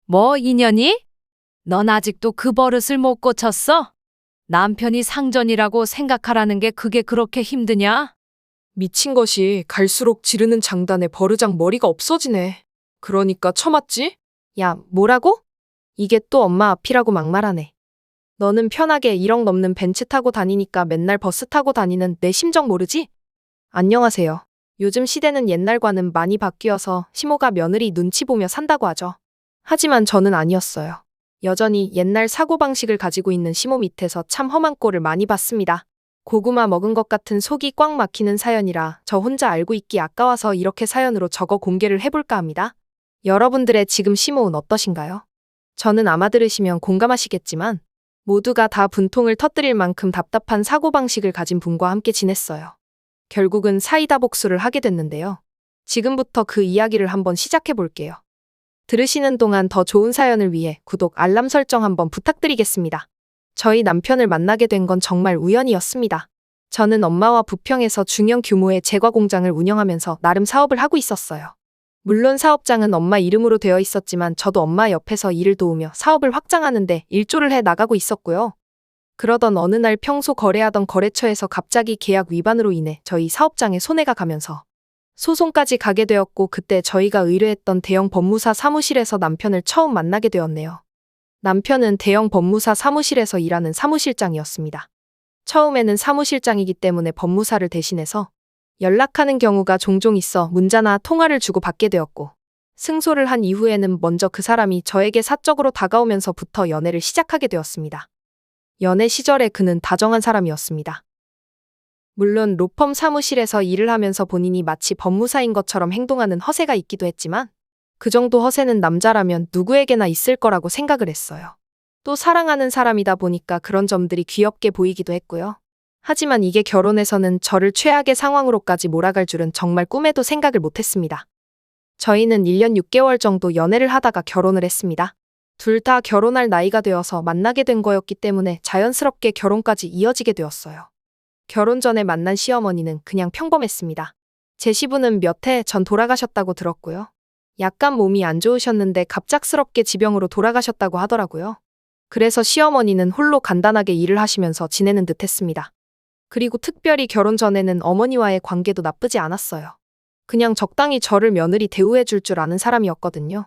뭐 인연이? 넌 아직도 그 버릇을 못 고쳤어? 남편이 상전이라고 생각하라는 게 그게 그렇게 힘드냐? 미친 것이 갈수록 지르는 장단에 버르장 머리가 없어지네. 그러니까 처맞지? 야, 뭐라고? 이게 또 엄마 앞이라고 막말하네. 너는 편하게 1억 넘는 벤츠 타고 다니니까 맨날 버스 타고 다니는 내 심정 모르지? 안녕하세요. 요즘 시대는 옛날과는 많이 바뀌어서 시모가 며느리 눈치 보며 산다고 하죠. 하지만 저는 아니었어요. 여전히 옛날 사고방식을 가지고 있는 시모 밑에서 참 험한 꼴을 많이 봤습니다. 고구마 먹은 것 같은 속이 꽉 막히는 사연이라 저 혼자 알고 있기 아까워서 이렇게 사연으로 적어 공개를 해볼까 합니다. 여러분들의 지금 시모은 어떠신가요? 저는 아마 들으시면 공감하시겠지만 모두가 다 분통을 터뜨릴 만큼 답답한 사고방식을 가진 분과 함께 지냈어요. 결국은 사이다 복수를 하게 됐는데요. 지금부터 그 이야기를 한번 시작해 볼게요. 들으시는 동안 더 좋은 사연을 위해 구독, 알람 설정 한번 부탁드리겠습니다. 저희 남편을 만나게 된 건 정말 우연이었습니다. 저는 엄마와 부평에서 중형 규모의 제과 공장을 운영하면서 나름 사업을 하고 있었어요. 물론 사업장은 엄마 이름으로 되어 있었지만 저도 엄마 옆에서 일을 도우며 사업을 확장하는데 일조를 해 나가고 있었고요. 그러던 어느 날 평소 거래하던 거래처에서 갑자기 계약 위반으로 인해 저희 사업장에 손해가 가면서 소송까지 가게 되었고 그때 저희가 의뢰했던 대형 법무사 사무실에서 남편을 처음 만나게 되었네요. 남편은 대형 법무사 사무실에서 일하는 사무실장이었습니다. 처음에는 사무실장이기 때문에 법무사를 대신해서 연락하는 경우가 종종 있어 문자나 통화를 주고받게 되었고 승소를 한 이후에는 먼저 그 사람이 저에게 사적으로 다가오면서부터 연애를 시작하게 되었습니다. 연애 시절에 그는 다정한 사람이었습니다. 물론 로펌 사무실에서 일을 하면서 본인이 마치 법무사인 것처럼 행동하는 허세가 있기도 했지만 그 정도 허세는 남자라면 누구에게나 있을 거라고 생각을 했어요. 또 사랑하는 사람이다 보니까 그런 점들이 귀엽게 보이기도 했고요. 하지만 이게 결혼에서는 저를 최악의 상황으로까지 몰아갈 줄은 정말 꿈에도 생각을 못했습니다. 저희는 1년 6개월 정도 연애를 하다가 결혼을 했습니다. 둘 다 결혼할 나이가 되어서 만나게 된 거였기 때문에 자연스럽게 결혼까지 이어지게 되었어요. 결혼 전에 만난 시어머니는 그냥 평범했습니다. 제 시부는 몇 해 전 돌아가셨다고 들었고요. 약간 몸이 안 좋으셨는데 갑작스럽게 지병으로 돌아가셨다고 하더라고요. 그래서 시어머니는 홀로 간단하게 일을 하시면서 지내는 듯 했습니다. 그리고 특별히 결혼 전에는 어머니와의 관계도 나쁘지 않았어요. 그냥 적당히 저를 며느리 대우해 줄 줄 아는 사람이었거든요.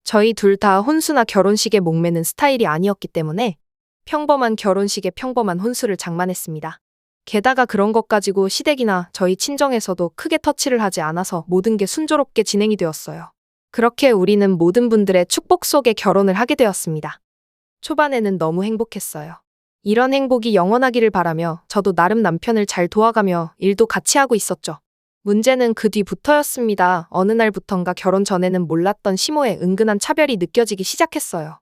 저희 둘 다 혼수나 결혼식에 목매는 스타일이 아니었기 때문에 평범한 결혼식에 평범한 혼수를 장만했습니다. 게다가 그런 것 가지고 시댁이나 저희 친정에서도 크게 터치를 하지 않아서 모든 게 순조롭게 진행이 되었어요. 그렇게 우리는 모든 분들의 축복 속에 결혼을 하게 되었습니다. 초반에는 너무 행복했어요. 이런 행복이 영원하기를 바라며 저도 나름 남편을 잘 도와가며 일도 같이 하고 있었죠. 문제는 그 뒤부터였습니다. 어느 날부턴가 결혼 전에는 몰랐던 시모의 은근한 차별이 느껴지기 시작했어요.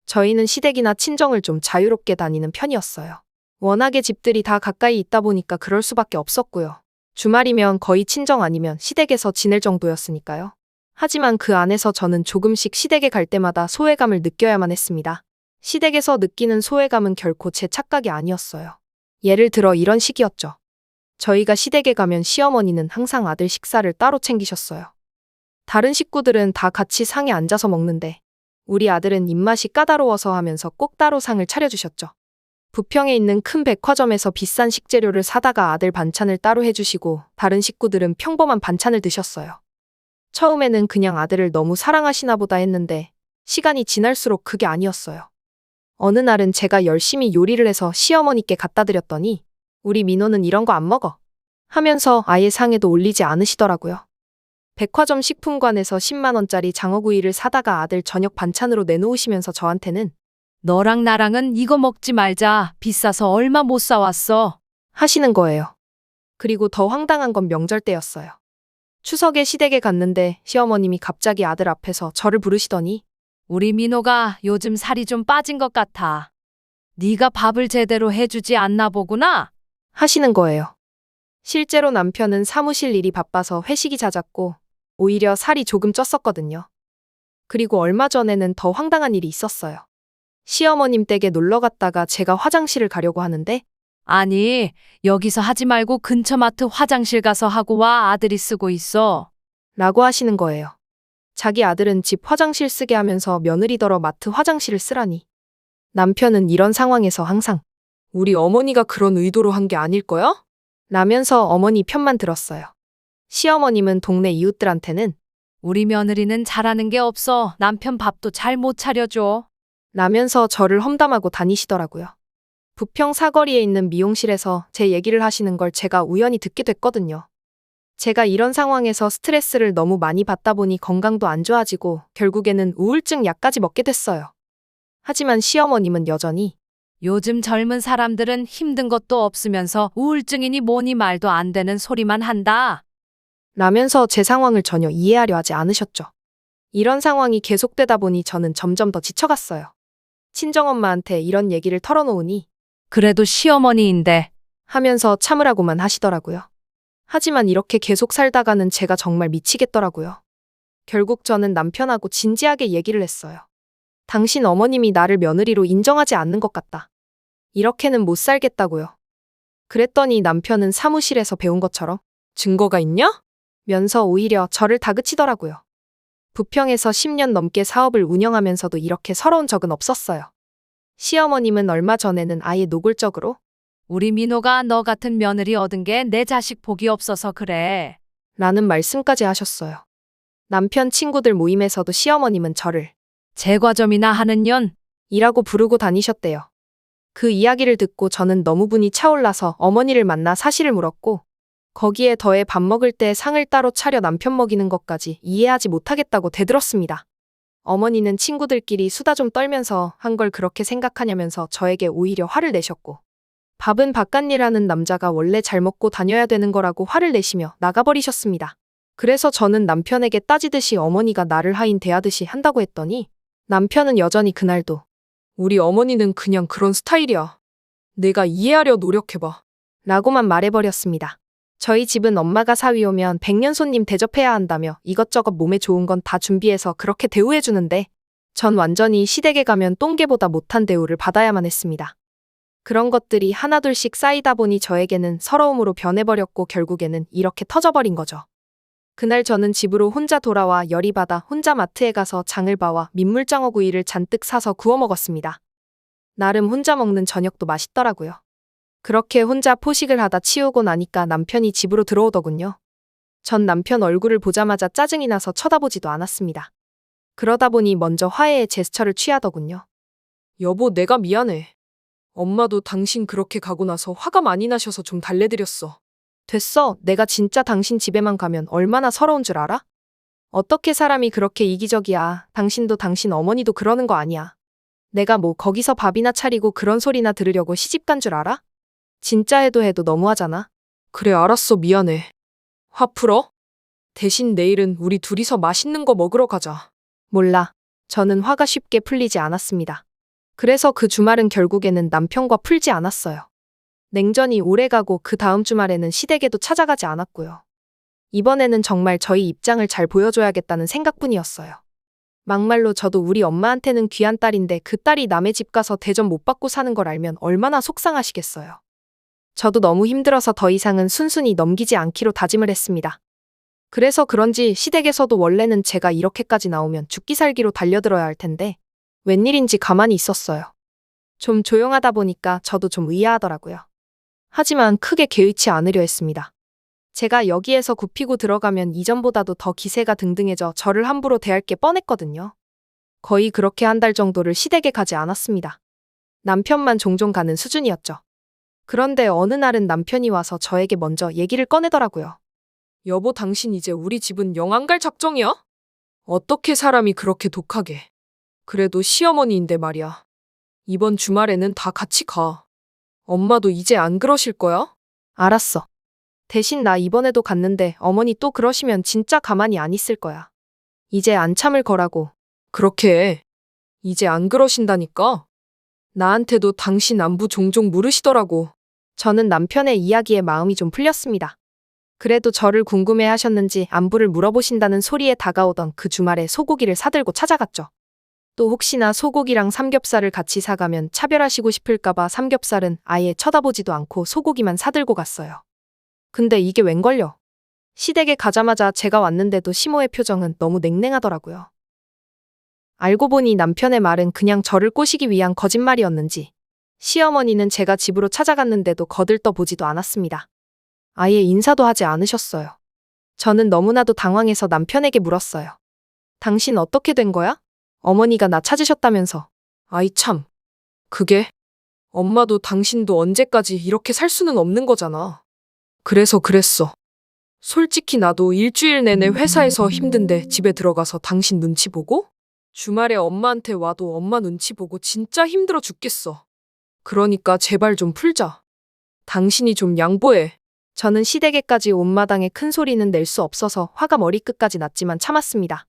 저희는 시댁이나 친정을 좀 자유롭게 다니는 편이었어요. 워낙에 집들이 다 가까이 있다 보니까 그럴 수밖에 없었고요. 주말이면 거의 친정 아니면 시댁에서 지낼 정도였으니까요. 하지만 그 안에서 저는 조금씩 시댁에 갈 때마다 소외감을 느껴야만 했습니다. 시댁에서 느끼는 소외감은 결코 제 착각이 아니었어요. 예를 들어 이런 식이었죠. 저희가 시댁에 가면 시어머니는 항상 아들 식사를 따로 챙기셨어요. 다른 식구들은 다 같이 상에 앉아서 먹는데 우리 아들은 입맛이 까다로워서 하면서 꼭 따로 상을 차려주셨죠. 부평에 있는 큰 백화점에서 비싼 식재료를 사다가 아들 반찬을 따로 해주시고 다른 식구들은 평범한 반찬을 드셨어요. 처음에는 그냥 아들을 너무 사랑하시나 보다 했는데 시간이 지날수록 그게 아니었어요. 어느 날은 제가 열심히 요리를 해서 시어머니께 갖다 드렸더니 우리 민호는 이런 거 안 먹어 하면서 아예 상에도 올리지 않으시더라고요. 백화점 식품관에서 10만 원짜리 장어구이를 사다가 아들 저녁 반찬으로 내놓으시면서 저한테는 너랑 나랑은 이거 먹지 말자. 비싸서 얼마 못 사왔어. 하시는 거예요. 그리고 더 황당한 건 명절 때였어요. 추석에 시댁에 갔는데 시어머님이 갑자기 아들 앞에서 저를 부르시더니 우리 민호가 요즘 살이 좀 빠진 것 같아. 네가 밥을 제대로 해주지 않나 보구나. 하시는 거예요. 실제로 남편은 사무실 일이 바빠서 회식이 잦았고 오히려 살이 조금 쪘었거든요. 그리고 얼마 전에는 더 황당한 일이 있었어요. 시어머님 댁에 놀러 갔다가 제가 화장실을 가려고 하는데 아니, 여기서 하지 말고 근처 마트 화장실 가서 하고 와. 아들이 쓰고 있어. 라고 하시는 거예요. 자기 아들은 집 화장실 쓰게 하면서 며느리더러 마트 화장실을 쓰라니. 남편은 이런 상황에서 항상 우리 어머니가 그런 의도로 한 게 아닐 거야? 라면서 어머니 편만 들었어요. 시어머님은 동네 이웃들한테는 우리 며느리는 잘하는 게 없어. 남편 밥도 잘 못 차려줘. 라면서 저를 험담하고 다니시더라고요. 부평 사거리에 있는 미용실에서 제 얘기를 하시는 걸 제가 우연히 듣게 됐거든요. 제가 이런 상황에서 스트레스를 너무 많이 받다 보니 건강도 안 좋아지고 결국에는 우울증 약까지 먹게 됐어요. 하지만 시어머님은 여전히 요즘 젊은 사람들은 힘든 것도 없으면서 우울증이니 뭐니 말도 안 되는 소리만 한다. 라면서 제 상황을 전혀 이해하려 하지 않으셨죠. 이런 상황이 계속되다 보니 저는 점점 더 지쳐갔어요. 친정엄마한테 이런 얘기를 털어놓으니 그래도 시어머니인데. 하면서 참으라고만 하시더라고요. 하지만 이렇게 계속 살다가는 제가 정말 미치겠더라고요. 결국 저는 남편하고 진지하게 얘기를 했어요. 당신 어머님이 나를 며느리로 인정하지 않는 것 같다. 이렇게는 못 살겠다고요. 그랬더니 남편은 사무실에서 배운 것처럼 증거가 있냐? 면서 오히려 저를 다그치더라고요. 부평에서 10년 넘게 사업을 운영하면서도 이렇게 서러운 적은 없었어요. 시어머님은 얼마 전에는 아예 노골적으로 우리 민호가 너 같은 며느리 얻은 게 내 자식 복이 없어서 그래. 라는 말씀까지 하셨어요. 남편 친구들 모임에서도 시어머님은 저를 제과점이나 하는 년. 이라고 부르고 다니셨대요. 그 이야기를 듣고 저는 너무 분이 차올라서 어머니를 만나 사실을 물었고 거기에 더해 밥 먹을 때 상을 따로 차려 남편 먹이는 것까지 이해하지 못하겠다고 대들었습니다. 어머니는 친구들끼리 수다 좀 떨면서 한 걸 그렇게 생각하냐면서 저에게 오히려 화를 내셨고 밥은 바깥일 하는 남자가 원래 잘 먹고 다녀야 되는 거라고 화를 내시며 나가버리셨습니다. 그래서 저는 남편에게 따지듯이 어머니가 나를 하인 대하듯이 한다고 했더니 남편은 여전히 그날도 우리 어머니는 그냥 그런 스타일이야. 내가 이해하려 노력해봐. 라고만 말해버렸습니다. 저희 집은 엄마가 사위 오면 100년 손님 대접해야 한다며 이것저것 몸에 좋은 건 다 준비해서 그렇게 대우해주는데 전 완전히 시댁에 가면 똥개보다 못한 대우를 받아야만 했습니다. 그런 것들이 하나둘씩 쌓이다 보니 저에게는 서러움으로 변해버렸고 결국에는 이렇게 터져버린 거죠. 그날 저는 집으로 혼자 돌아와 열이 받아 혼자 마트에 가서 장을봐와 민물장어구이를 잔뜩 사서 구워 먹었습니다. 나름 혼자 먹는 저녁도 맛있더라고요. 그렇게 혼자 포식을 하다 치우고 나니까 남편이 집으로 들어오더군요. 전 남편 얼굴을 보자마자 짜증이 나서 쳐다보지도 않았습니다. 그러다 보니 먼저 화해의 제스처를 취하더군요. 여보, 내가 미안해. 엄마도 당신 그렇게 가고 나서 화가 많이 나셔서 좀 달래드렸어. 됐어. 내가 진짜 당신 집에만 가면 얼마나 서러운 줄 알아? 어떻게 사람이 그렇게 이기적이야. 당신도 당신 어머니도 그러는 거 아니야. 내가 뭐 거기서 밥이나 차리고 그런 소리나 들으려고 시집간 줄 알아? 진짜 해도 너무하잖아. 그래, 알았어. 미안해. 화 풀어? 대신 내일은 우리 둘이서 맛있는 거 먹으러 가자. 몰라. 저는 화가 쉽게 풀리지 않았습니다. 그래서 그 주말은 결국에는 남편과 풀지 않았어요. 냉전이 오래가고 그 다음 주말에는 시댁에도 찾아가지 않았고요. 이번에는 정말 저희 입장을 잘 보여줘야겠다는 생각뿐이었어요. 막말로 저도 우리 엄마한테는 귀한 딸인데 그 딸이 남의 집 가서 대접 못 받고 사는 걸 알면 얼마나 속상하시겠어요. 저도 너무 힘들어서 더 이상은 순순히 넘기지 않기로 다짐을 했습니다. 그래서 그런지 시댁에서도 원래는 제가 이렇게까지 나오면 죽기 살기로 달려들어야 할 텐데 웬일인지 가만히 있었어요. 좀 조용하다 보니까 저도 좀 의아하더라고요. 하지만 크게 개의치 않으려 했습니다. 제가 여기에서 굽히고 들어가면 이전보다도 더 기세가 등등해져 저를 함부로 대할 게 뻔했거든요. 거의 그렇게 한 달 정도를 시댁에 가지 않았습니다. 남편만 종종 가는 수준이었죠. 그런데 어느 날은 남편이 와서 저에게 먼저 얘기를 꺼내더라고요. 여보, 당신 이제 우리 집은 영 안 갈 작정이야? 어떻게 사람이 그렇게 독하게. 그래도 시어머니인데 말이야. 이번 주말에는 다 같이 가. 엄마도 이제 안 그러실 거야? 알았어. 대신 나 이번에도 갔는데 어머니 또 그러시면 진짜 가만히 안 있을 거야. 이제 안 참을 거라고. 그렇게 해. 이제 안 그러신다니까? 나한테도 당신 안부 종종 물으시더라고. 저는 남편의 이야기에 마음이 좀 풀렸습니다. 그래도 저를 궁금해 하셨는지 안부를 물어보신다는 소리에 다가오던 그 주말에 소고기를 사들고 찾아갔죠. 또 혹시나 소고기랑 삼겹살을 같이 사가면 차별하시고 싶을까봐 삼겹살은 아예 쳐다보지도 않고 소고기만 사들고 갔어요. 근데 이게 웬걸요? 시댁에 가자마자 제가 왔는데도 시모의 표정은 너무 냉랭하더라고요. 알고 보니 남편의 말은 그냥 저를 꼬시기 위한 거짓말이었는지 시어머니는 제가 집으로 찾아갔는데도 거들떠 보지도 않았습니다. 아예 인사도 하지 않으셨어요. 저는 너무나도 당황해서 남편에게 물었어요. 당신 어떻게 된 거야? 어머니가 나 찾으셨다면서. 아이 참. 그게? 엄마도 당신도 언제까지 이렇게 살 수는 없는 거잖아. 그래서 그랬어. 솔직히 나도 일주일 내내 회사에서 힘든데 집에 들어가서 당신 눈치 보고? 주말에 엄마한테 와도 엄마 눈치 보고 진짜 힘들어 죽겠어. 그러니까 제발 좀 풀자. 당신이 좀 양보해. 저는 시댁에까지 온 마당에 큰 소리는 낼 수 없어서 화가 머리끝까지 났지만 참았습니다.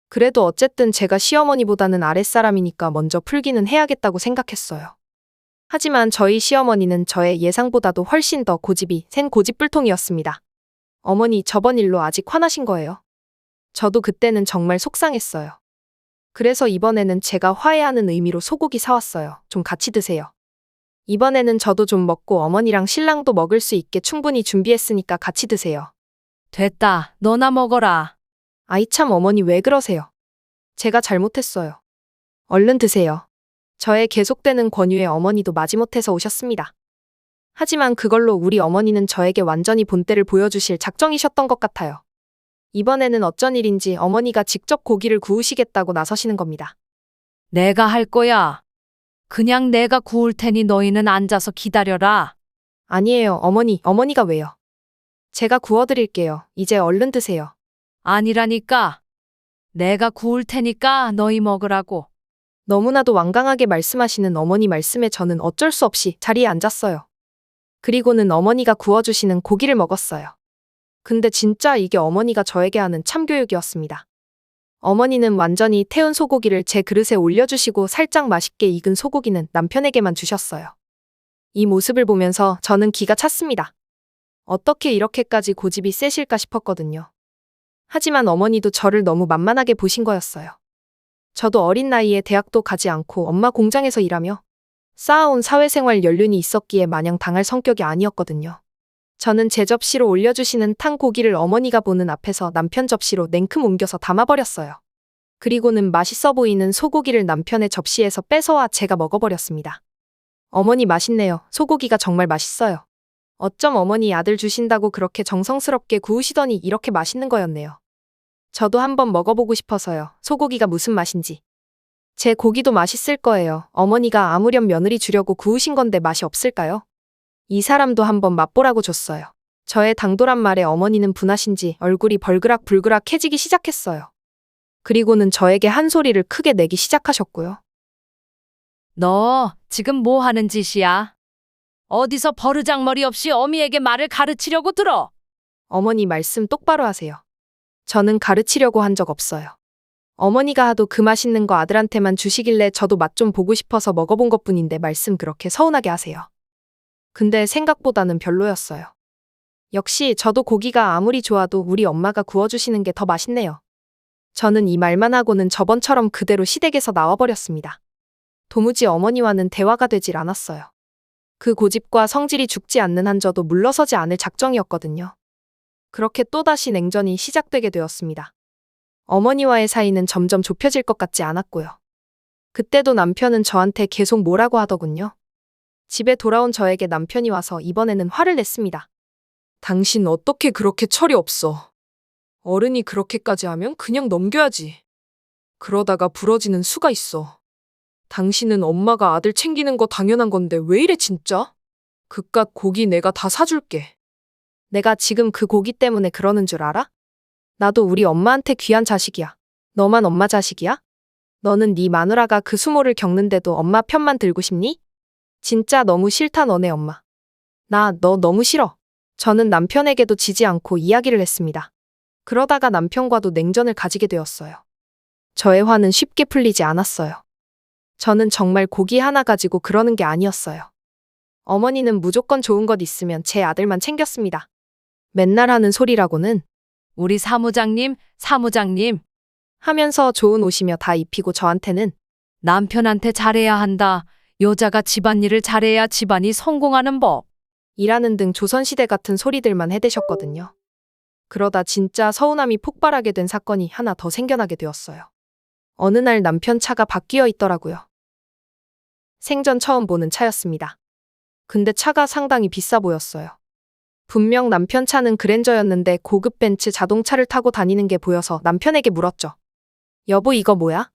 그래도 어쨌든 제가 시어머니보다는 아랫사람이니까 먼저 풀기는 해야겠다고 생각했어요. 하지만 저희 시어머니는 저의 예상보다도 훨씬 더 고집이 센 고집불통이었습니다. 어머니, 저번 일로 아직 화나신 거예요? 저도 그때는 정말 속상했어요. 그래서 이번에는 제가 화해하는 의미로 소고기 사왔어요. 좀 같이 드세요. 이번에는 저도 좀 먹고 어머니랑 신랑도 먹을 수 있게 충분히 준비했으니까 같이 드세요. 됐다. 너나 먹어라. 아이 참 어머니 왜 그러세요? 제가 잘못했어요. 얼른 드세요. 저의 계속되는 권유에 어머니도 마지못해서 오셨습니다. 하지만 그걸로 우리 어머니는 저에게 완전히 본때를 보여주실 작정이셨던 것 같아요. 이번에는 어쩐 일인지 어머니가 직접 고기를 구우시겠다고 나서시는 겁니다. 내가 할 거야. 그냥 내가 구울 테니 너희는 앉아서 기다려라. 아니에요, 어머니가 왜요? 제가 구워드릴게요. 이제 얼른 드세요. 아니라니까. 내가 구울 테니까 너희 먹으라고. 너무나도 완강하게 말씀하시는 어머니 말씀에 저는 어쩔 수 없이 자리에 앉았어요. 그리고는 어머니가 구워주시는 고기를 먹었어요. 근데 진짜 이게 어머니가 저에게 하는 참교육이었습니다. 어머니는 완전히 태운 소고기를 제 그릇에 올려주시고 살짝 맛있게 익은 소고기는 남편에게만 주셨어요. 이 모습을 보면서 저는 기가 찼습니다. 어떻게 이렇게까지 고집이 세실까 싶었거든요. 하지만 어머니도 저를 너무 만만하게 보신 거였어요. 저도 어린 나이에 대학도 가지 않고 엄마 공장에서 일하며 쌓아온 사회생활 연륜이 있었기에 마냥 당할 성격이 아니었거든요. 저는 제 접시로 올려주시는 탕 고기를 어머니가 보는 앞에서 남편 접시로 냉큼 옮겨서 담아버렸어요. 그리고는 맛있어 보이는 소고기를 남편의 접시에서 뺏어와 제가 먹어버렸습니다. 어머니 맛있네요. 소고기가 정말 맛있어요. 어쩜 어머니 아들 주신다고 그렇게 정성스럽게 구우시더니 이렇게 맛있는 거였네요. 저도 한번 먹어보고 싶어서요. 소고기가 무슨 맛인지. 제 고기도 맛있을 거예요. 어머니가 아무렴 며느리 주려고 구우신 건데 맛이 없을까요? 이 사람도 한번 맛보라고 줬어요. 저의 당돌한 말에 어머니는 분하신지 얼굴이 벌그락불그락해지기 시작했어요. 그리고는 저에게 한 소리를 크게 내기 시작하셨고요. 너 지금 뭐 하는 짓이야? 어디서 버르장머리 없이 어미에게 말을 가르치려고 들어? 어머니 말씀 똑바로 하세요. 저는 가르치려고 한 적 없어요. 어머니가 하도 그 맛있는 거 아들한테만 주시길래 저도 맛 좀 보고 싶어서 먹어본 것뿐인데 말씀 그렇게 서운하게 하세요. 근데 생각보다는 별로였어요. 역시 저도 고기가 아무리 좋아도 우리 엄마가 구워주시는 게 더 맛있네요. 저는 이 말만 하고는 저번처럼 그대로 시댁에서 나와버렸습니다. 도무지 어머니와는 대화가 되질 않았어요. 그 고집과 성질이 죽지 않는 한 저도 물러서지 않을 작정이었거든요. 그렇게 또다시 냉전이 시작되게 되었습니다. 어머니와의 사이는 점점 좁혀질 것 같지 않았고요. 그때도 남편은 저한테 계속 뭐라고 하더군요. 집에 돌아온 저에게 남편이 와서 이번에는 화를 냈습니다. 당신 어떻게 그렇게 철이 없어. 어른이 그렇게까지 하면 그냥 넘겨야지. 그러다가 부러지는 수가 있어. 당신은 엄마가 아들 챙기는 거 당연한 건데 왜 이래 진짜? 그깟 고기 내가 다 사줄게. 내가 지금 그 고기 때문에 그러는 줄 알아? 나도 우리 엄마한테 귀한 자식이야. 너만 엄마 자식이야? 너는 네 마누라가 그 수모를 겪는데도 엄마 편만 들고 싶니? 진짜 너무 싫다 너네 엄마. 나 너 너무 싫어. 저는 남편에게도 지지 않고 이야기를 했습니다. 그러다가 남편과도 냉전을 가지게 되었어요. 저의 화는 쉽게 풀리지 않았어요. 저는 정말 고기 하나 가지고 그러는 게 아니었어요. 어머니는 무조건 좋은 것 있으면 제 아들만 챙겼습니다. 맨날 하는 소리라고는 우리 사무장님 하면서 좋은 옷이며 다 입히고 저한테는 남편한테 잘해야 한다. 여자가 집안일을 잘해야 집안이 성공하는 법. 일하는 등 조선시대 같은 소리들만 해대셨거든요. 그러다 진짜 서운함이 폭발하게 된 사건이 하나 더 생겨나게 되었어요. 어느 날 남편 차가 바뀌어 있더라고요. 생전 처음 보는 차였습니다. 근데 차가 상당히 비싸 보였어요. 분명 남편 차는 그랜저였는데 고급 벤츠 자동차를 타고 다니는 게 보여서 남편에게 물었죠. 여보, 이거 뭐야?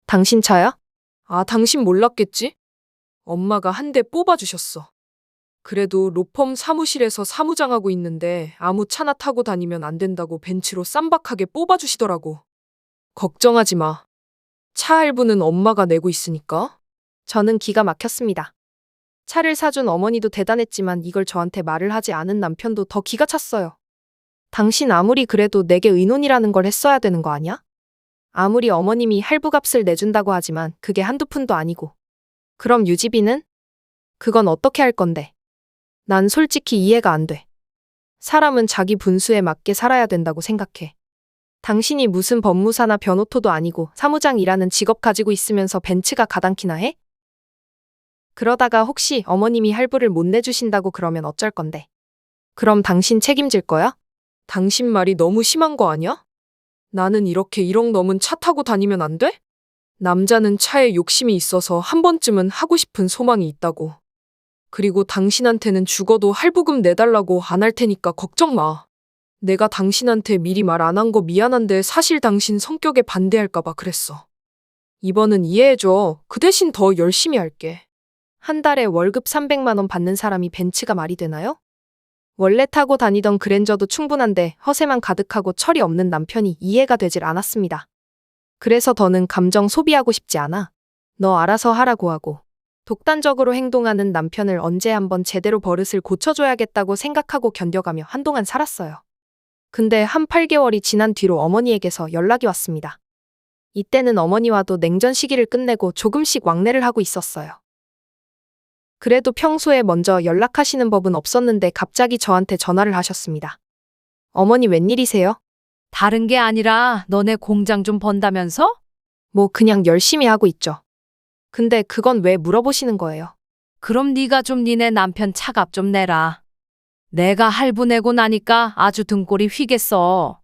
당신 차야? 아, 당신 몰랐겠지? 엄마가 한 대 뽑아주셨어. 그래도 로펌 사무실에서 사무장하고 있는데 아무 차나 타고 다니면 안 된다고 벤츠로 쌈박하게 뽑아주시더라고. 걱정하지 마. 차 할부는 엄마가 내고 있으니까. 저는 기가 막혔습니다. 차를 사준 어머니도 대단했지만 이걸 저한테 말을 하지 않은 남편도 더 기가 찼어요. 당신 아무리 그래도 내게 의논이라는 걸 했어야 되는 거 아니야? 아무리 어머님이 할부값을 내준다고 하지만 그게 한두 푼도 아니고. 그럼 유지비는? 그건 어떻게 할 건데? 난 솔직히 이해가 안 돼. 사람은 자기 분수에 맞게 살아야 된다고 생각해. 당신이 무슨 법무사나 변호토도 아니고 사무장이라는 직업 가지고 있으면서 벤츠가 가당키나 해? 그러다가 혹시 어머님이 할부를 못 내주신다고 그러면 어쩔 건데? 그럼 당신 책임질 거야? 당신 말이 너무 심한 거 아니야? 나는 이렇게 1억 넘은 차 타고 다니면 안 돼? 남자는 차에 욕심이 있어서 한 번쯤은 하고 싶은 소망이 있다고. 그리고 당신한테는 죽어도 할부금 내달라고 안 할 테니까 걱정 마. 내가 당신한테 미리 말 안 한 거 미안한데 사실 당신 성격에 반대할까봐 그랬어. 이번은 이해해줘. 그 대신 더 열심히 할게. 한 달에 월급 300만 원 받는 사람이 벤츠가 말이 되나요? 원래 타고 다니던 그랜저도 충분한데 허세만 가득하고 철이 없는 남편이 이해가 되질 않았습니다. 그래서 더는 감정 소비하고 싶지 않아. 너 알아서 하라고 하고. 독단적으로 행동하는 남편을 언제 한번 제대로 버릇을 고쳐줘야겠다고 생각하고 견뎌가며 한동안 살았어요. 근데 한 8개월이 지난 뒤로 어머니에게서 연락이 왔습니다. 이때는 어머니와도 냉전 시기를 끝내고 조금씩 왕래를 하고 있었어요. 그래도 평소에 먼저 연락하시는 법은 없었는데 갑자기 저한테 전화를 하셨습니다. 어머니 웬일이세요? 다른 게 아니라 너네 공장 좀 번다면서? 뭐 그냥 열심히 하고 있죠. 근데 그건 왜 물어보시는 거예요? 그럼 네가 좀 니네 남편 차값 좀 내라. 내가 할부 내고 나니까 아주 등골이 휘겠어.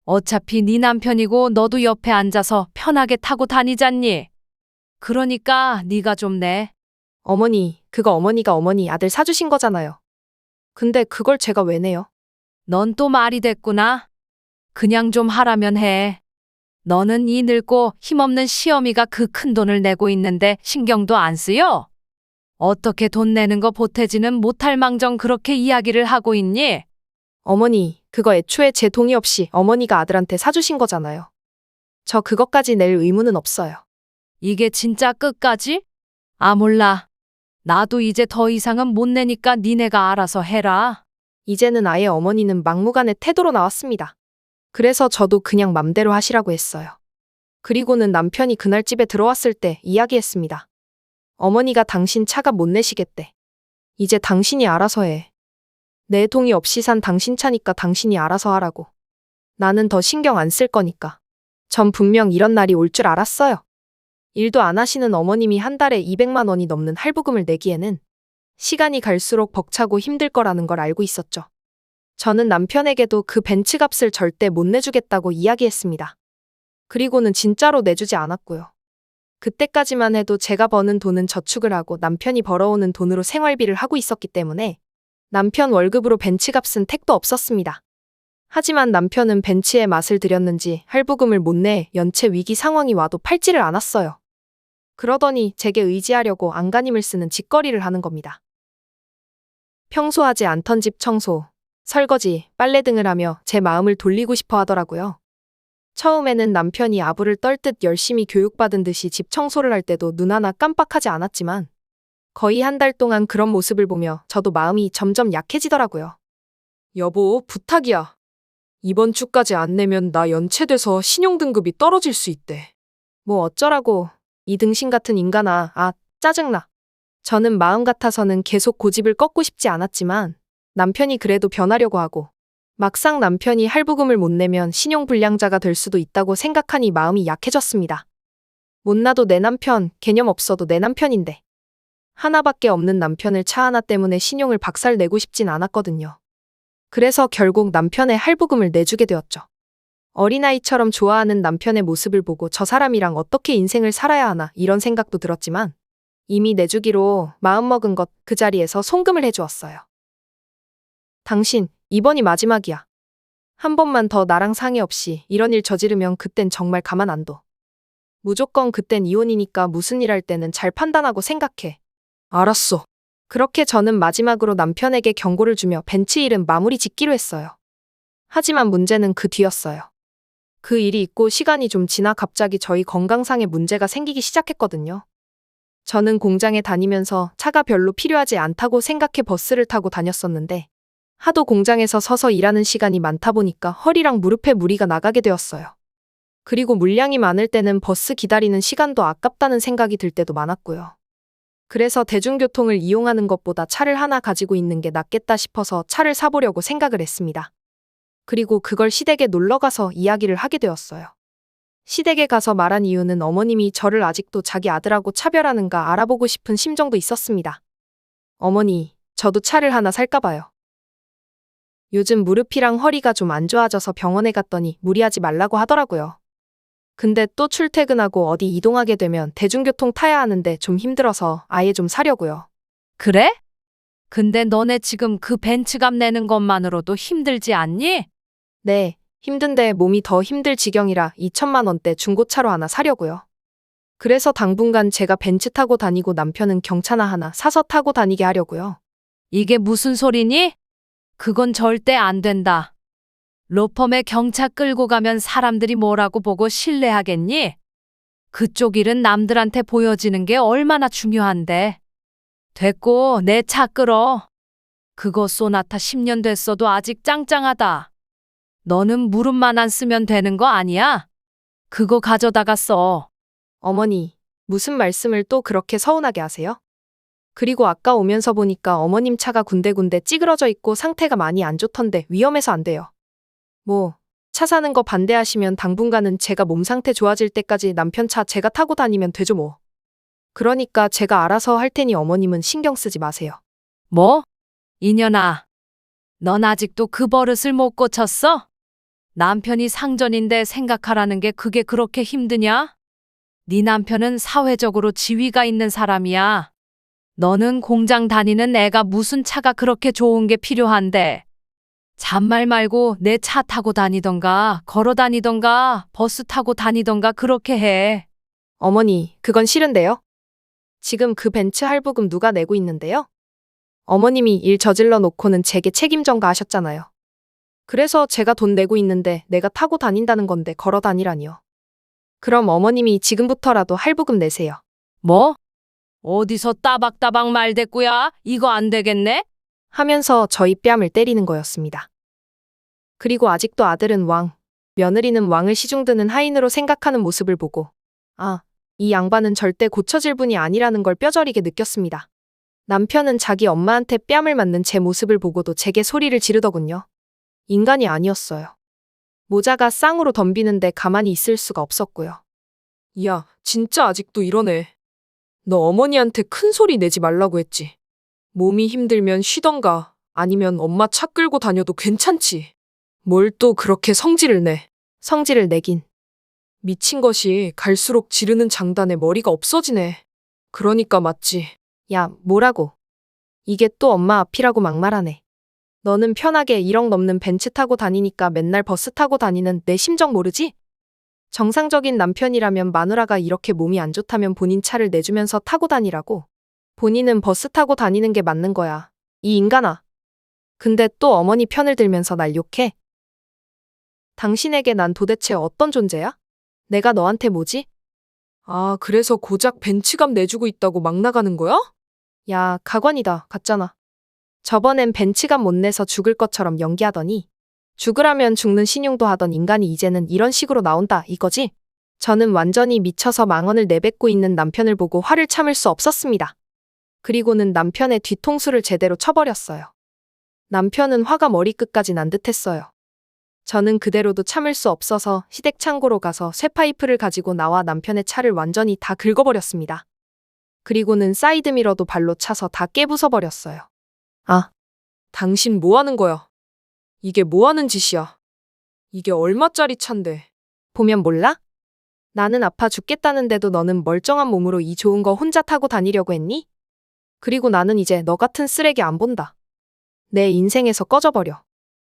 어차피 네 남편이고 너도 옆에 앉아서 편하게 타고 다니잖니. 그러니까 네가 좀 내. 어머니, 그거 어머니가 어머니 아들 사주신 거잖아요. 근데 그걸 제가 왜 내요? 넌 또 말이 됐구나. 그냥 좀 하라면 해. 너는 이 늙고 힘없는 시어미가 그 큰 돈을 내고 있는데 신경도 안 쓰여? 어떻게 돈 내는 거 보태지는 못할 망정 그렇게 이야기를 하고 있니? 어머니, 그거 애초에 제 동의 없이 어머니가 아들한테 사주신 거잖아요. 저 그것까지 낼 의무는 없어요. 이게 진짜 끝까지? 아, 몰라. 나도 이제 더 이상은 못 내니까 니네가 알아서 해라. 이제는 아예 어머니는 막무가내 태도로 나왔습니다. 그래서 저도 그냥 맘대로 하시라고 했어요. 그리고는 남편이 그날 집에 들어왔을 때 이야기했습니다. 어머니가 당신 차가 못 내시겠대. 이제 당신이 알아서 해. 내 동의 없이 산 당신 차니까 당신이 알아서 하라고. 나는 더 신경 안 쓸 거니까. 전 분명 이런 날이 올 줄 알았어요. 일도 안 하시는 어머님이 한 달에 200만 원이 넘는 할부금을 내기에는 시간이 갈수록 벅차고 힘들 거라는 걸 알고 있었죠. 저는 남편에게도 그 벤츠 값을 절대 못 내주겠다고 이야기했습니다. 그리고는 진짜로 내주지 않았고요. 그때까지만 해도 제가 버는 돈은 저축을 하고 남편이 벌어오는 돈으로 생활비를 하고 있었기 때문에 남편 월급으로 벤츠 값은 택도 없었습니다. 하지만 남편은 벤츠의 맛을 들였는지 할부금을 못 내 연체 위기 상황이 와도 팔지를 않았어요. 그러더니 제게 의지하려고 안간힘을 쓰는 짓거리를 하는 겁니다. 평소 하지 않던 집 청소, 설거지, 빨래 등을 하며 제 마음을 돌리고 싶어 하더라고요. 처음에는 남편이 아부를 떨듯 열심히 교육받은 듯이 집 청소를 할 때도 눈 하나 깜빡하지 않았지만 거의 한 달 동안 그런 모습을 보며 저도 마음이 점점 약해지더라고요. 여보, 부탁이야. 이번 주까지 안 내면 나 연체돼서 신용등급이 떨어질 수 있대. 뭐 어쩌라고. 이 등신 같은 인간아. 아, 짜증나. 저는 마음 같아서는 계속 고집을 꺾고 싶지 않았지만 남편이 그래도 변하려고 하고 막상 남편이 할부금을 못 내면 신용불량자가 될 수도 있다고 생각하니 마음이 약해졌습니다. 못나도 내 남편, 개념 없어도 내 남편인데. 하나밖에 없는 남편을 차 하나 때문에 신용을 박살내고 싶진 않았거든요. 그래서 결국 남편의 할부금을 내주게 되었죠. 어린아이처럼 좋아하는 남편의 모습을 보고 저 사람이랑 어떻게 인생을 살아야 하나 이런 생각도 들었지만 이미 내주기로 마음먹은 것 그 자리에서 송금을 해주었어요. 당신, 이번이 마지막이야. 한 번만 더 나랑 상의 없이 이런 일 저지르면 그땐 정말 가만 안 둬. 무조건 그땐 이혼이니까 무슨 일 할 때는 잘 판단하고 생각해. 알았어. 그렇게 저는 마지막으로 남편에게 경고를 주며 벤츠 일은 마무리 짓기로 했어요. 하지만 문제는 그 뒤였어요. 그 일이 있고 시간이 좀 지나 갑자기 저희 건강상의 문제가 생기기 시작했거든요. 저는 공장에 다니면서 차가 별로 필요하지 않다고 생각해 버스를 타고 다녔었는데 하도 공장에서 서서 일하는 시간이 많다 보니까 허리랑 무릎에 무리가 나가게 되었어요. 그리고 물량이 많을 때는 버스 기다리는 시간도 아깝다는 생각이 들 때도 많았고요. 그래서 대중교통을 이용하는 것보다 차를 하나 가지고 있는 게 낫겠다 싶어서 차를 사보려고 생각을 했습니다. 그리고 그걸 시댁에 놀러가서 이야기를 하게 되었어요. 시댁에 가서 말한 이유는 어머님이 저를 아직도 자기 아들하고 차별하는가 알아보고 싶은 심정도 있었습니다. 어머니, 저도 차를 하나 살까 봐요. 요즘 무릎이랑 허리가 좀 안 좋아져서 병원에 갔더니 무리하지 말라고 하더라고요. 근데 또 출퇴근하고 어디 이동하게 되면 대중교통 타야 하는데 좀 힘들어서 아예 좀 사려고요. 그래? 근데 너네 지금 그 벤츠값 내는 것만으로도 힘들지 않니? 네, 힘든데 몸이 더 힘들 지경이라 2천만 원대 중고차로 하나 사려고요. 그래서 당분간 제가 벤츠 타고 다니고 남편은 경차나 하나 사서 타고 다니게 하려고요. 이게 무슨 소리니? 그건 절대 안 된다. 로펌에 경차 끌고 가면 사람들이 뭐라고 보고 신뢰하겠니? 그쪽 일은 남들한테 보여지는 게 얼마나 중요한데. 됐고, 내 차 끌어. 그거 소나타 10년 됐어도 아직 짱짱하다. 너는 무릎만 안 쓰면 되는 거 아니야? 그거 가져다가 써. 어머니, 무슨 말씀을 또 그렇게 서운하게 하세요? 그리고 아까 오면서 보니까 어머님 차가 군데군데 찌그러져 있고 상태가 많이 안 좋던데 위험해서 안 돼요. 뭐, 차 사는 거 반대하시면 당분간은 제가 몸 상태 좋아질 때까지 남편 차 제가 타고 다니면 되죠 뭐. 그러니까 제가 알아서 할 테니 어머님은 신경 쓰지 마세요. 뭐? 이년아, 넌 아직도 그 버릇을 못 고쳤어? 남편이 상전인데 생각하라는 게 그게 그렇게 힘드냐? 네 남편은 사회적으로 지위가 있는 사람이야. 너는 공장 다니는 애가 무슨 차가 그렇게 좋은 게 필요한데. 잔말 말고 내 차 타고 다니던가, 걸어 다니던가, 버스 타고 다니던가 그렇게 해. 어머니, 그건 싫은데요? 지금 그 벤츠 할부금 누가 내고 있는데요? 어머님이 일 저질러 놓고는 제게 책임 전가하셨잖아요. 그래서 제가 돈 내고 있는데 내가 타고 다닌다는 건데 걸어 다니라니요. 그럼 어머님이 지금부터라도 할부금 내세요. 뭐? 어디서 따박따박 말대꾸야? 이거 안 되겠네? 하면서 저희 뺨을 때리는 거였습니다. 그리고 아직도 아들은 왕, 며느리는 왕을 시중드는 하인으로 생각하는 모습을 보고 아, 이 양반은 절대 고쳐질 분이 아니라는 걸 뼈저리게 느꼈습니다. 남편은 자기 엄마한테 뺨을 맞는 제 모습을 보고도 제게 소리를 지르더군요. 인간이 아니었어요. 모자가 쌍으로 덤비는데 가만히 있을 수가 없었고요. 야, 진짜 아직도 이러네. 너 어머니한테 큰 소리 내지 말라고 했지. 몸이 힘들면 쉬던가 아니면 엄마 차 끌고 다녀도 괜찮지. 뭘 또 그렇게 성질을 내. 성질을 내긴. 미친 것이 갈수록 지르는 장단에 머리가 없어지네. 그러니까 맞지. 야, 뭐라고. 이게 또 엄마 앞이라고 막말하네. 너는 편하게 1억 넘는 벤츠 타고 다니니까 맨날 버스 타고 다니는 내 심정 모르지? 정상적인 남편이라면 마누라가 이렇게 몸이 안 좋다면 본인 차를 내주면서 타고 다니라고. 본인은 버스 타고 다니는 게 맞는 거야. 이 인간아. 근데 또 어머니 편을 들면서 날 욕해? 당신에게 난 도대체 어떤 존재야? 내가 너한테 뭐지? 아, 그래서 고작 벤츠값 내주고 있다고 막 나가는 거야? 야, 가관이다. 갔잖아. 저번엔 벤츠값 못 내서 죽을 것처럼 연기하더니 죽으라면 죽는 신용도 하던 인간이 이제는 이런 식으로 나온다 이거지? 저는 완전히 미쳐서 망언을 내뱉고 있는 남편을 보고 화를 참을 수 없었습니다. 그리고는 남편의 뒤통수를 제대로 쳐버렸어요. 남편은 화가 머리끝까지 난 듯했어요. 저는 그대로도 참을 수 없어서 시댁 창고로 가서 쇠파이프를 가지고 나와 남편의 차를 완전히 다 긁어버렸습니다. 그리고는 사이드미러도 발로 차서 다 깨부숴버렸어요. 아, 당신 뭐 하는 거야? 이게 뭐 하는 짓이야? 이게 얼마짜리 차인데? 보면 몰라? 나는 아파 죽겠다는데도 너는 멀쩡한 몸으로 이 좋은 거 혼자 타고 다니려고 했니? 그리고 나는 이제 너 같은 쓰레기 안 본다. 내 인생에서 꺼져버려.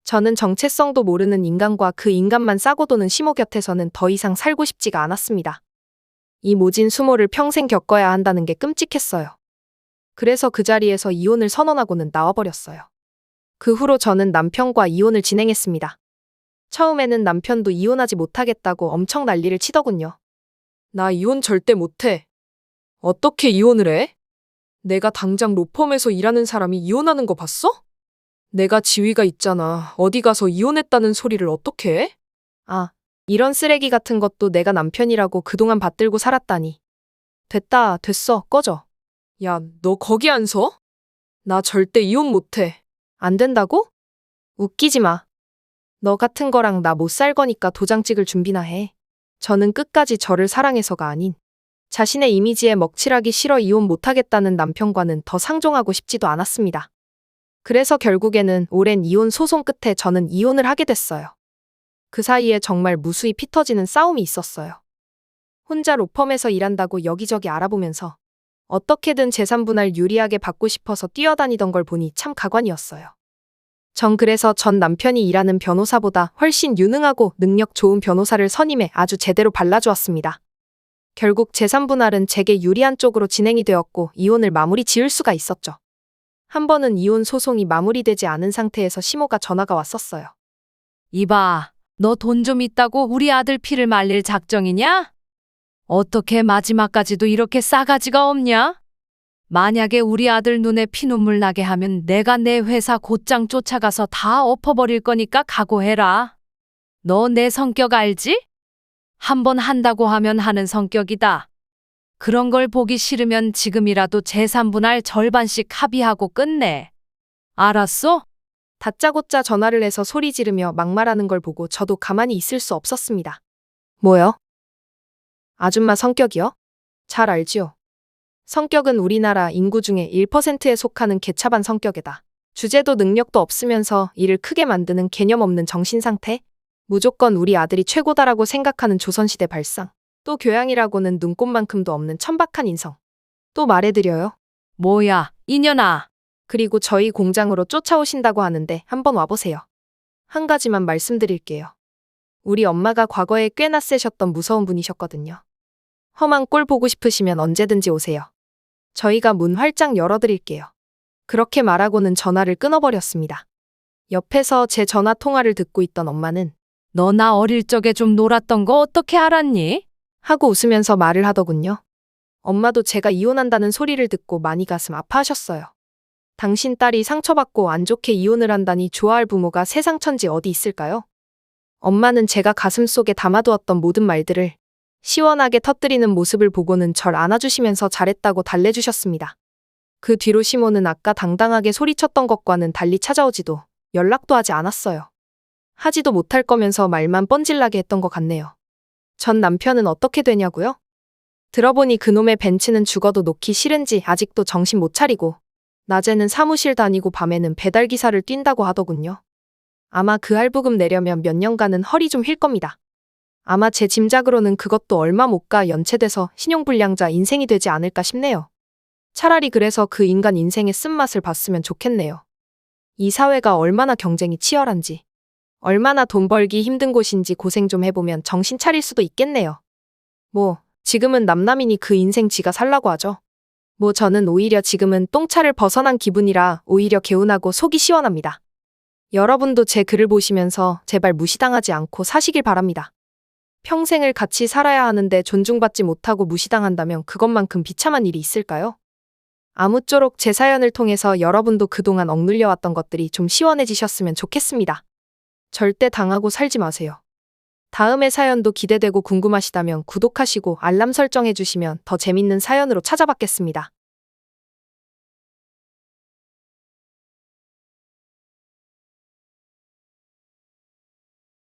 저는 정체성도 모르는 인간과 그 인간만 싸고 도는 시모 곁에서는 더 이상 살고 싶지가 않았습니다. 이 모진 수모를 평생 겪어야 한다는 게 끔찍했어요. 그래서 그 자리에서 이혼을 선언하고는 나와버렸어요. 그 후로 저는 남편과 이혼을 진행했습니다. 처음에는 남편도 이혼하지 못하겠다고 엄청 난리를 치더군요. 나 이혼 절대 못해. 어떻게 이혼을 해? 내가 당장 로펌에서 일하는 사람이 이혼하는 거 봤어? 내가 지위가 있잖아. 어디 가서 이혼했다는 소리를 어떻게 해? 아, 이런 쓰레기 같은 것도 내가 남편이라고 그동안 받들고 살았다니. 됐다, 됐어, 꺼져. 야, 너 거기 안 서? 나 절대 이혼 못해. 안 된다고? 웃기지 마. 너 같은 거랑 나 못 살 거니까 도장 찍을 준비나 해. 저는 끝까지 저를 사랑해서가 아닌 자신의 이미지에 먹칠하기 싫어 이혼 못하겠다는 남편과는 더 상종하고 싶지도 않았습니다. 그래서 결국에는 오랜 이혼 소송 끝에 저는 이혼을 하게 됐어요. 그 사이에 정말 무수히 피 터지는 싸움이 있었어요. 혼자 로펌에서 일한다고 여기저기 알아보면서 어떻게든 재산분할 유리하게 받고 싶어서 뛰어다니던 걸 보니 참 가관이었어요. 전 그래서 전 남편이 일하는 변호사보다 훨씬 유능하고 능력 좋은 변호사를 선임해 아주 제대로 발라주었습니다. 결국 재산분할은 제게 유리한 쪽으로 진행이 되었고 이혼을 마무리 지을 수가 있었죠. 한 번은 이혼 소송이 마무리되지 않은 상태에서 시모가 전화가 왔었어요. 이봐, 너 돈 좀 있다고 우리 아들 피를 말릴 작정이냐? 어떻게 마지막까지도 이렇게 싸가지가 없냐? 만약에 우리 아들 눈에 피눈물 나게 하면 내가 내 회사 곧장 쫓아가서 다 엎어버릴 거니까 각오해라. 너 내 성격 알지? 한 번 한다고 하면 하는 성격이다. 그런 걸 보기 싫으면 지금이라도 재산분할 절반씩 합의하고 끝내. 알았어? 다짜고짜 전화를 해서 소리 지르며 막말하는 걸 보고 저도 가만히 있을 수 없었습니다. 뭐요? 아줌마 성격이요? 잘 알지요. 성격은 우리나라 인구 중에 1%에 속하는 개차반 성격이다. 주제도 능력도 없으면서 일을 크게 만드는 개념 없는 정신상태? 무조건 우리 아들이 최고다라고 생각하는 조선시대 발상. 또 교양이라고는 눈꼽만큼도 없는 천박한 인성. 또 말해드려요. 뭐야, 이년아. 그리고 저희 공장으로 쫓아오신다고 하는데 한번 와보세요. 한 가지만 말씀드릴게요. 우리 엄마가 과거에 꽤나 세셨던 무서운 분이셨거든요. 험한 꼴 보고 싶으시면 언제든지 오세요. 저희가 문 활짝 열어드릴게요. 그렇게 말하고는 전화를 끊어버렸습니다. 옆에서 제 전화 통화를 듣고 있던 엄마는 너 나 어릴 적에 좀 놀았던 거 어떻게 알았니? 하고 웃으면서 말을 하더군요. 엄마도 제가 이혼한다는 소리를 듣고 많이 가슴 아파하셨어요. 당신 딸이 상처받고 안 좋게 이혼을 한다니 좋아할 부모가 세상 천지 어디 있을까요? 엄마는 제가 가슴속에 담아두었던 모든 말들을 시원하게 터뜨리는 모습을 보고는 절 안아주시면서 잘했다고 달래주셨습니다. 그 뒤로 시모는 아까 당당하게 소리쳤던 것과는 달리 찾아오지도 연락도 하지 않았어요. 하지도 못할 거면서 말만 뻔질나게 했던 것 같네요. 전 남편은 어떻게 되냐고요? 들어보니 그놈의 벤츠는 죽어도 놓기 싫은지 아직도 정신 못 차리고 낮에는 사무실 다니고 밤에는 배달기사를 뛴다고 하더군요. 아마 그 할부금 내려면 몇 년간은 허리 좀 휠 겁니다. 아마 제 짐작으로는 그것도 얼마 못 가 연체돼서 신용불량자 인생이 되지 않을까 싶네요. 차라리 그래서 그 인간 인생의 쓴맛을 봤으면 좋겠네요. 이 사회가 얼마나 경쟁이 치열한지, 얼마나 돈 벌기 힘든 곳인지 고생 좀 해보면 정신 차릴 수도 있겠네요. 지금은 남남이니 그 인생 지가 살라고 하죠. 저는 오히려 지금은 똥차를 벗어난 기분이라 오히려 개운하고 속이 시원합니다. 여러분도 제 글을 보시면서 제발 무시당하지 않고 사시길 바랍니다. 평생을 같이 살아야 하는데 존중받지 못하고 무시당한다면 그것만큼 비참한 일이 있을까요? 아무쪼록 제 사연을 통해서 여러분도 그동안 억눌려왔던 것들이 좀 시원해지셨으면 좋겠습니다. 절대 당하고 살지 마세요. 다음의 사연도 기대되고 궁금하시다면 구독하시고 알람 설정해주시면 더 재밌는 사연으로 찾아뵙겠습니다.